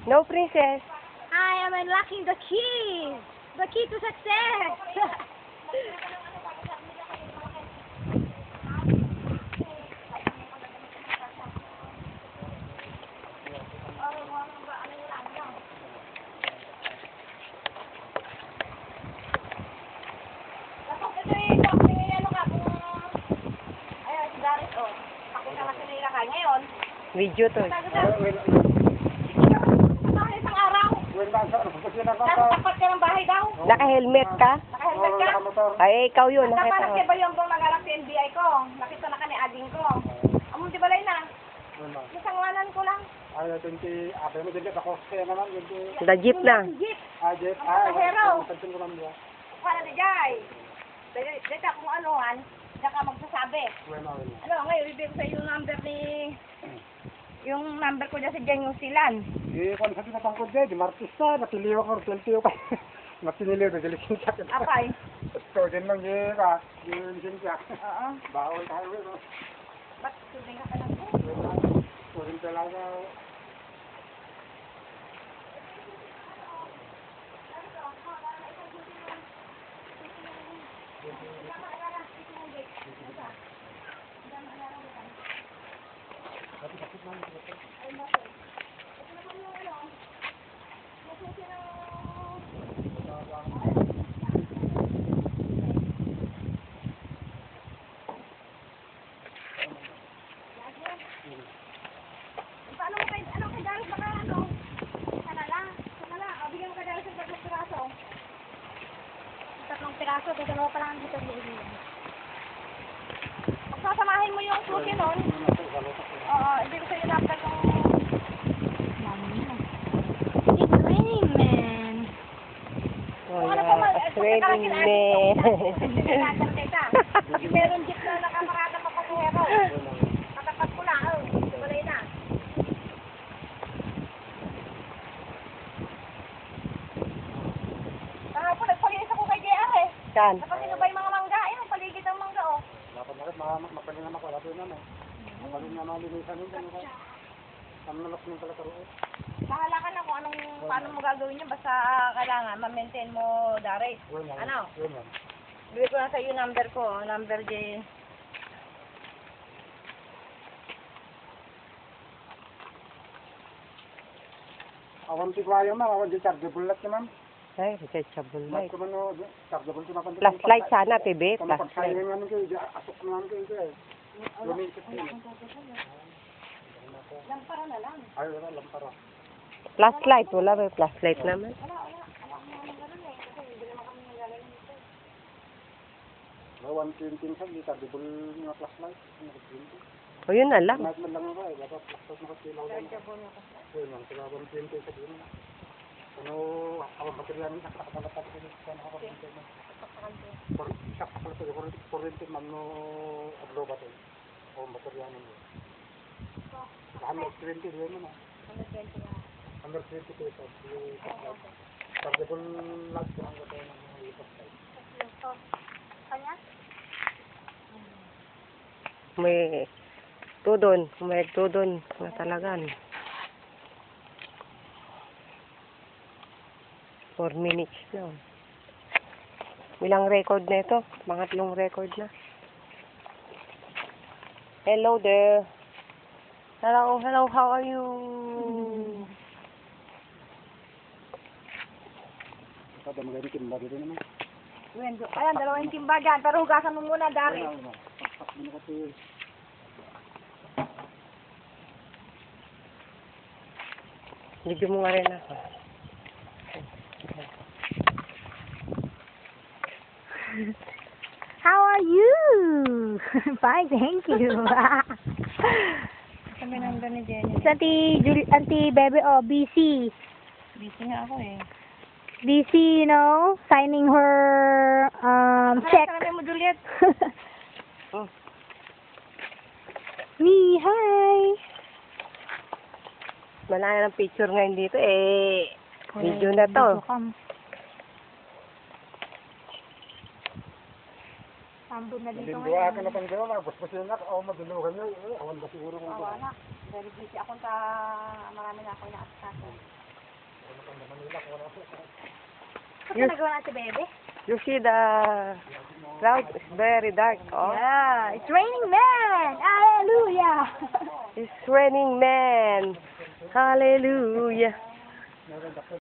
No, princess. I am unlocking the key. The key to success. Video to. Isang araw. Tapat ka ng bahay daw. Naka-helmet ka? Naka-helmet ka? Ay, ikaw yun. Nakita Nakapanak ko. ba yung bang nag-alak sa NBI ko? Nakita na ka ni ading ko. Among di balay na. Isang ngalan ko lang. The jeep na. Jeep. Jeep. Pasahero. Pansin ko lang niya. Para di jay. Dito kung anuhan, diyan ka magsasabi. Ano, ngayon, ibig ko sa yung number ni... Yung number ko dyan sa dyan yung silan. Kung sa tinatangkod dyan, di martista, napiliwa ko, teltiyo pa. Masiniliw na lisensya. Apay. So, din lang yung lisensya. Oo. Bawal tayo, no? Ba't suling ka lang po? So, din talaga. Paano mo kayo, ano kayo dahil baka ano? Sanala. Bigyan mo kayo dahil sa 3 piraso. 3 piraso, dalawa pa lang dito sa iyo. Sasamahin mo yung suki nun. Oo, ibig ko sa'yo dapat kung... It's raining, man. Oh, yeah. It's raining, man. Yung meron jeep na nakaparada pa pasahero. Katapat ko lang, balay na. Po, nagpalinis ako kay JR eh. Saan? Napansin ba yung mga mangga? Ayun, ang paligid ng mangga oh. Dapat magpaling naman ko, lato naman. Magpaling naman linisan yun. Ano nalak nung pala karoon? Bahala ka na kung paano mo gagawin yun. Basta kailangan ma-maintain mo dari. Ano? Yun yan. Bigay ko na sa iyo number ko. Number J. Awan si Kwayo ma'am, awan di chargeable lang ma'am. Ay, rechargeable light. Kung ano, chargeable ko na pa. Flashlight sana, Pibe. Kung Flashlight. pagsayin naman kayo, asok naman kayo. Lumisit kayo. Lampara na lang. Ay, wala, lampara. Flashlight. Wala ba yung flashlight naman? Wala. Wala mo naman ganun eh. Kasi hindi naman kami naglalagay nito. 120 sa di chargeable nga flashlight. O, yun na lang. Night man lang ako eh. Dapat flashlight nakasilaw lang. Yun lang, sila 120 sa din. Ano, ako baterya nito, nakakapalapat ko dito sa nakakapalapat mo. Isak pa pala ito, kuryente man no aglo ba ito? O baterya nito. 120 din mo na. 120 pesos. Chargeable light ko ang gato ng mga flashlight. Kanya? May tudon na talaga. 4 minutes na. Bilang record na ito? Pangatlong record na. Hello there. Hello, how are you? Kada magaling timba dito naman. Ayan, 2 timbagan. Pero hugasan mo muna, Dari. Video mo nga rin ako. How are you? Fine, thank you. Kami number ni Jenny. Auntie Bebe, busy. Busy nga ako eh. Busy, signing her check. Sabi mo, Juliet. Me, hi. Malaya ng picture ngayon dito eh. Video na to. Ambon na dito Malinduha ka na pang gano'n, basbasin na, maduluhan nyo, awan ba siguro kung Awa na. Very busy ako marami na ako inaasikaso. Ano nagawa na si Bebe? You see the cloud is very dark, oh. Yeah, it's raining men! Hallelujah! It's raining man. Hallelujah.